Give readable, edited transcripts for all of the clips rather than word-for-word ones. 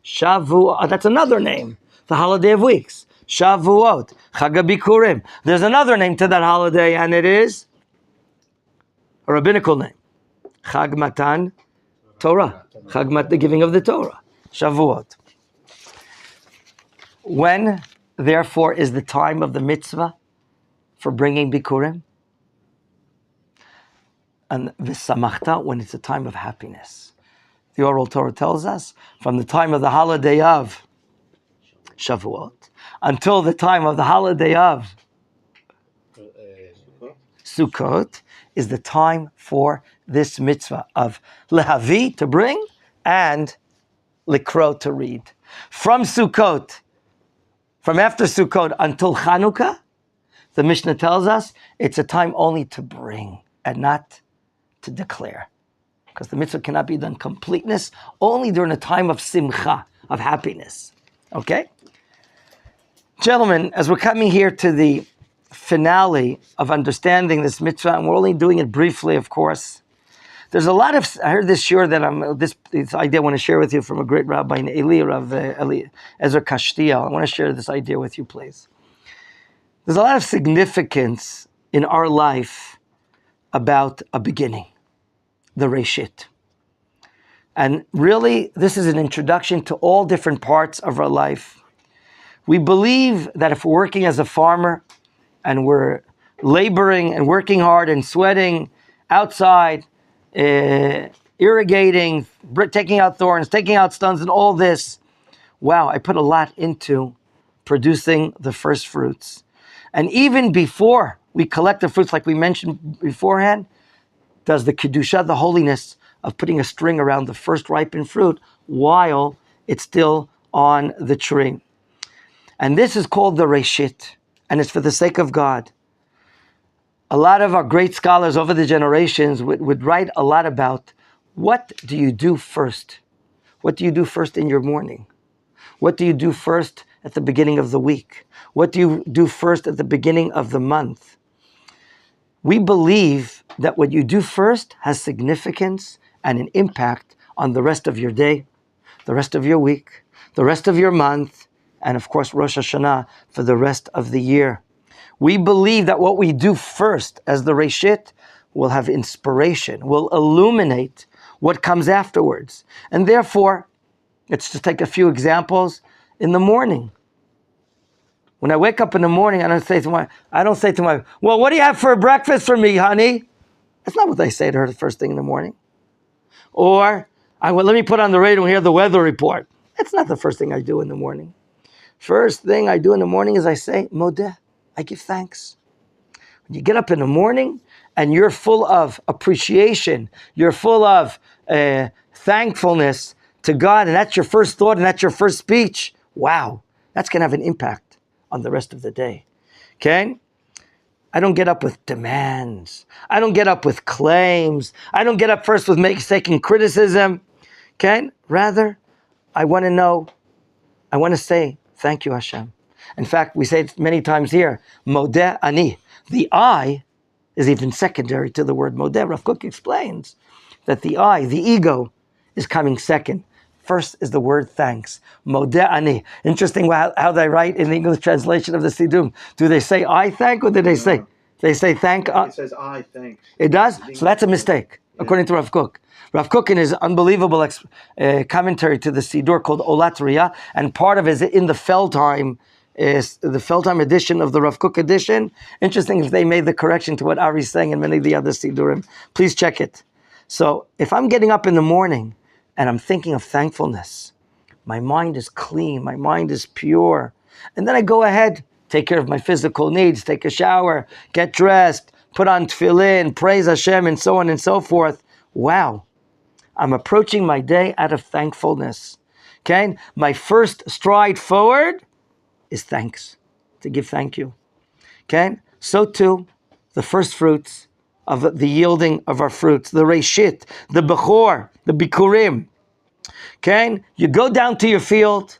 Shavuot, that's another name. The holiday of weeks. Shavuot, Chag Bikurim. There's another name to that holiday, and it is a rabbinical name. Chag Matan Torah. The giving of the Torah. Shavuot. When, therefore, is the time of the mitzvah for bringing Bikurim? And V'samachta, when it's a time of happiness. The oral Torah tells us, from the time of the holiday of Shavuot until the time of the holiday of Sukkot is the time for this mitzvah of lehavi, to bring, and likro, to read. From Sukkot, from after Sukkot until Chanukah, the Mishnah tells us it's a time only to bring and not to declare. Because the mitzvah cannot be done completeness only during a time of simcha, of happiness. Okay? Gentlemen, as we're coming here to the finale of understanding this mitzvah, and we're only doing it briefly, of course, there's a lot of, I heard this shiur that this idea I want to share with you from a great rabbi in Rav Ezra Kashtiel. I want to share this idea with you, please. There's a lot of significance in our life about a beginning, the Reshit. And really, this is an introduction to all different parts of our life. We believe that if we're working as a farmer and we're laboring and working hard and sweating outside, irrigating, taking out thorns, taking out stones and all this, wow, I put a lot into producing the first fruits. And even before we collect the fruits, like we mentioned beforehand, does the Kedusha, the holiness of putting a string around the first ripened fruit while it's still on the tree. And this is called the Reshit, and it's for the sake of God. A lot of our great scholars over the generations would write a lot about what do you do first? What do you do first in your morning? What do you do first at the beginning of the week? What do you do first at the beginning of the month? We believe that what you do first has significance and an impact on the rest of your day, the rest of your week, the rest of your month, and of course Rosh Hashanah for the rest of the year. We believe that what we do first as the Reshit will have inspiration, will illuminate what comes afterwards. And therefore, let's just take a few examples. In the morning, when I wake up in the morning, I don't say to my wife, well, what do you have for breakfast for me, honey? That's not what I say to her the first thing in the morning. Or, let me put on the radio and hear the weather report. That's not the first thing I do in the morning. First thing I do in the morning is I say, Modeh, I give thanks. When you get up in the morning and you're full of appreciation, you're full of thankfulness to God, and that's your first thought and that's your first speech, wow, that's going to have an impact on the rest of the day. Okay? I don't get up with demands. I don't get up with claims. I don't get up first with taking criticism. Okay? Rather, I want to say, thank you, Hashem. In fact, we say it many times here, Modeh Ani. The I is even secondary to the word Modeh. Rav Kook explains that the I, the ego, is coming second. First is the word thanks. Modeh Ani. Interesting how they write in the English translation of the Siddur. Do they say I thank, or do they say? They say thank. It says I thank. It does? So that's a mistake, according to Rav Kook. Rav Kook in his unbelievable commentary to the Siddur called Olat Riyah, and part of it is in the Feldheim, is the Feldheim edition of the Rav Kook edition. Interesting if they made the correction to what Ari's saying in many of the other Siddurim. Please check it. So if I'm getting up in the morning and I'm thinking of thankfulness, my mind is clean, my mind is pure, and then I go ahead, take care of my physical needs, take a shower, get dressed, put on tefillin, praise Hashem, and so on and so forth. Wow. I'm approaching my day out of thankfulness. Okay? My first stride forward is thanks, to give thank you. Okay? So too, the first fruits of the yielding of our fruits, the Reshit, the Bechor, the Bikurim. Okay? You go down to your field,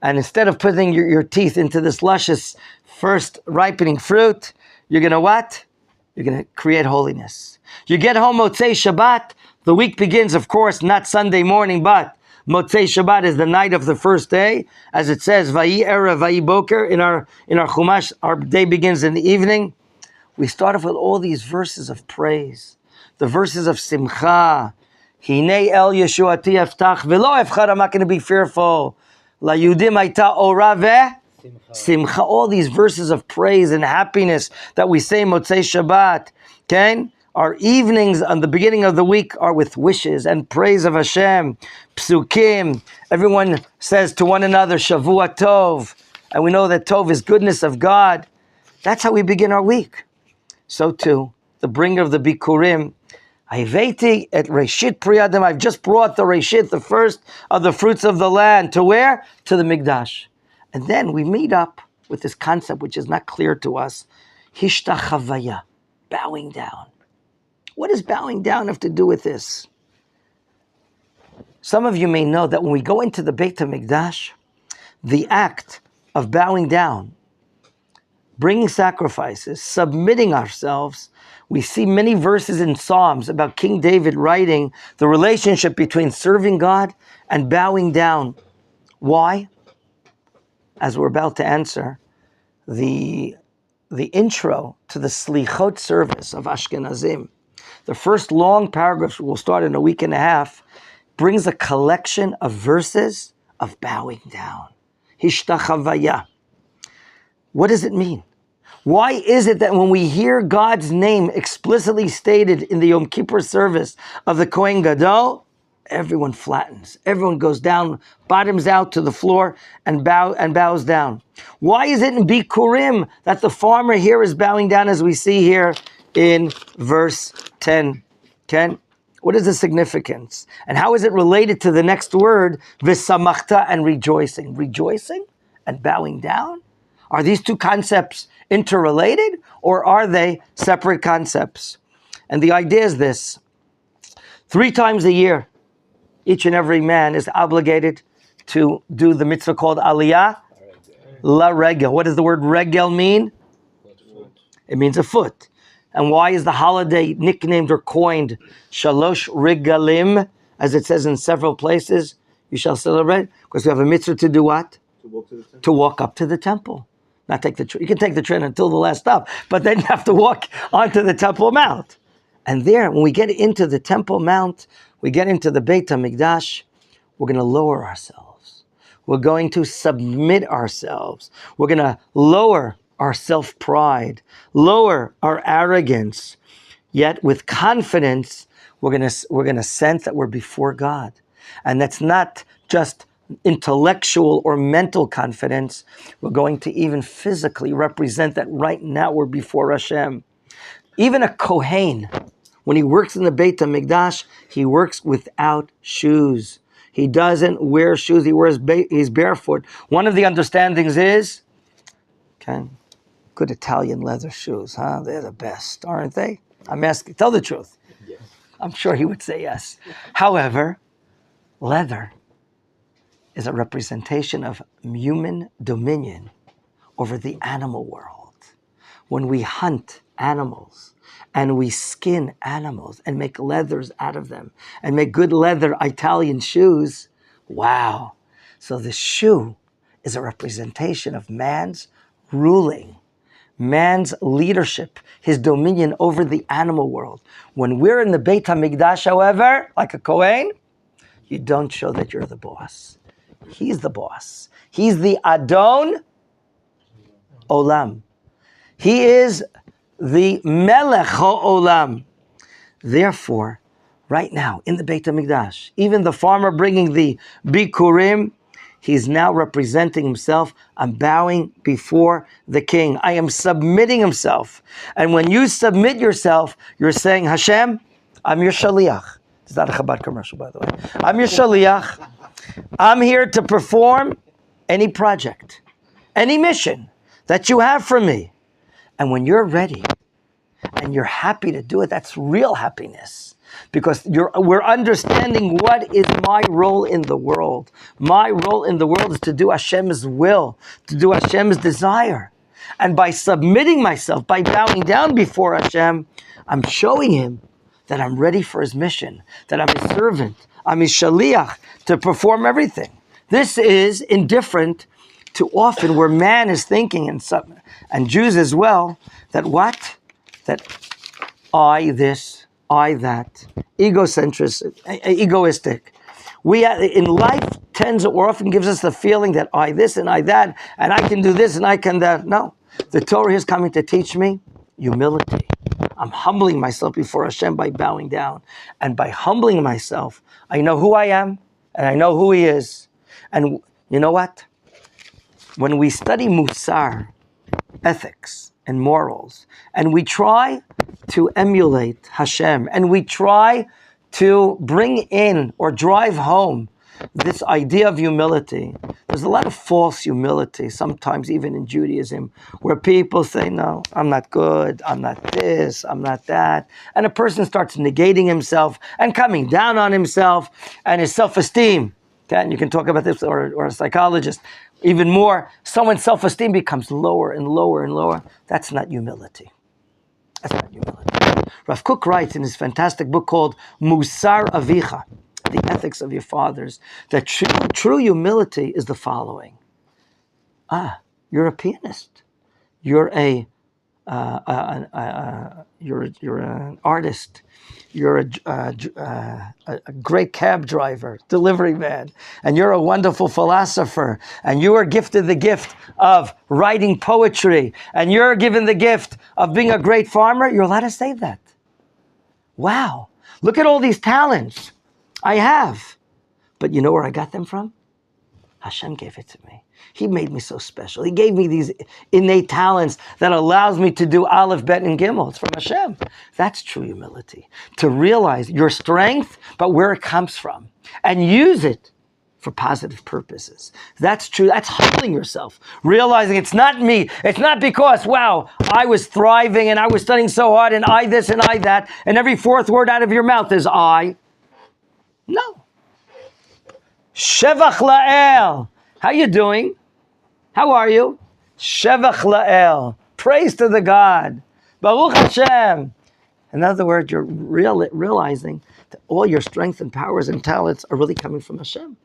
and instead of putting your teeth into this luscious first ripening fruit, you're going to what? You're going to create holiness. You get home Motzei Shabbat, the week begins, of course, not Sunday morning, but Motzei Shabbat is the night of the first day, as it says, Vayi Erev, Vayi Boker. In our Chumash, our day begins in the evening. We start off with all these verses of praise, the verses of Simcha. Hinei El Yeshuati Eftach V'lo Efchad. I'm not going to be fearful. La Yudim Aita Ora Simcha. All these verses of praise and happiness that we say Motzei Shabbat. Okay? Our evenings on the beginning of the week are with wishes and praise of Hashem. Psukim. Everyone says to one another, Shavua Tov. And we know that Tov is goodness of God. That's how we begin our week. So too, the bringer of the Bikurim. Ayveti et Reshit Priyadim. I've just brought the Reshit, the first of the fruits of the land. To where? To the Mikdash. And then we meet up with this concept which is not clear to us. Hishtachavaya. Bowing down. What does bowing down have to do with this? Some of you may know that when we go into the Beit HaMikdash, the act of bowing down, bringing sacrifices, submitting ourselves, we see many verses in Psalms about King David writing the relationship between serving God and bowing down. Why? As we're about to answer, the intro to the Slichot service of Ashkenazim, the first long paragraphs, we'll start in a week and a half, brings a collection of verses of bowing down. Hishtachavaya. What does it mean? Why is it that when we hear God's name explicitly stated in the Yom Kippur service of the Kohen Gadol, everyone flattens, everyone goes down, bottoms out to the floor and bows down? Why is it in Bikurim that the farmer here is bowing down, as we see here in verse 10? Okay? What is the significance? And how is it related to the next word, v'samachta, and rejoicing? Rejoicing and bowing down? Are these two concepts interrelated, or are they separate concepts? And the idea is this. 3 times a year, each and every man is obligated to do the mitzvah called Aliyah La Regel. What does the word Regel mean? It means a foot. And why is the holiday nicknamed or coined Shalosh Regalim, as it says in several places? You shall celebrate, because we have a mitzvah to do what? To walk up to the temple. Not take the train. You can take the train until the last stop, but then you have to walk onto the Temple Mount. And there, when we get into the Temple Mount, we get into the Beit HaMikdash, we're going to lower ourselves. We're going to submit ourselves. We're going to lower our self-pride, lower our arrogance, yet with confidence, we're going to sense that we're before God. And that's not just intellectual or mental confidence. We're going to even physically represent that right now we're before Hashem. Even a Kohen, when he works in the Beit HaMikdash, he works without shoes. He doesn't wear shoes. He's barefoot. One of the understandings is, okay, good Italian leather shoes, huh? They're the best, aren't they? I'm asking, tell the truth. Yes. I'm sure he would say yes. However, leather is a representation of human dominion over the animal world. When we hunt animals and we skin animals and make leathers out of them and make good leather Italian shoes, wow. So the shoe is a representation of man's ruling, man's leadership, his dominion over the animal world. When we're in the Beit HaMikdash, however, like a Kohen, you don't show that you're the boss. He's the boss. He's the Adon Olam. He is the Melech HaOlam. Therefore, right now, in the Beit HaMikdash, even the farmer bringing the Bikurim, he's now representing himself. I'm bowing before the king. I am submitting himself. And when you submit yourself, you're saying, Hashem, I'm your shaliach. It's not a Chabad commercial, by the way. I'm your shaliach. I'm here to perform any project, any mission that you have for me. And when you're ready and you're happy to do it, that's real happiness. Because we're understanding what is my role in the world. My role in the world is to do Hashem's will, to do Hashem's desire. And by submitting myself, by bowing down before Hashem, I'm showing him that I'm ready for his mission, that I'm his servant, I'm his shaliach to perform everything. This is indifferent to often where man is thinking, and Jews as well, that what? That I this, I that, egoistic. We in life tends or often gives us the feeling that I this and I that, and I can do this and I can that. No, the Torah is coming to teach me humility. I'm humbling myself before Hashem by bowing down, and by humbling myself, I know who I am and I know who He is. And you know what? When we study Musar, ethics and morals, and we try to emulate Hashem, and we try to bring in or drive home this idea of humility. There's a lot of false humility, sometimes even in Judaism, where people say, no, I'm not good, I'm not this, I'm not that. And a person starts negating himself and coming down on himself and his self-esteem. Okay? And you can talk about this, or a psychologist. Even more, someone's self-esteem becomes lower and lower and lower. That's not humility. That's not humility. Rav Kook writes in his fantastic book called Musar Avicha, The Ethics of Your Fathers, that true humility is the following. You're a pianist. You're you're an artist. You're a great cab driver, delivery man, and you're a wonderful philosopher, and you are gifted the gift of writing poetry, and you're given the gift of being a great farmer. You're allowed to say that. Wow, look at all these talents I have. But you know where I got them from? Hashem gave it to me. He made me so special. He gave me these innate talents that allows me to do Aleph, Bet, and Gimel. It's from Hashem. That's true humility. To realize your strength, but where it comes from. And use it for positive purposes. That's true. That's humbling yourself. Realizing it's not me. It's not because, wow, I was thriving and I was studying so hard and I this and I that, and every fourth word out of your mouth is I. No. Shevach La'el. How you doing? How are you? Shevach La'el. Praise to the God. Baruch Hashem. In other words, you're realizing that all your strength and powers and talents are really coming from Hashem.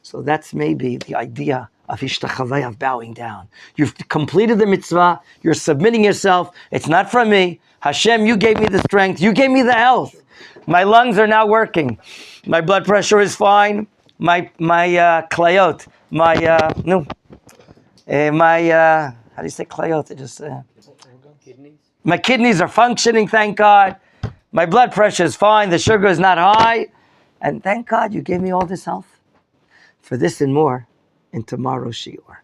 So that's maybe the idea of hishtachaveh, of bowing down. You've completed the mitzvah. You're submitting yourself. It's not from me. Hashem, you gave me the strength. You gave me the health. My lungs are now working. My blood pressure is fine. My klayot, how do you say klayot? Kidneys. My kidneys are functioning, thank God. My blood pressure is fine. The sugar is not high. And thank God you gave me all this health. For this and more in tomorrow's shiur.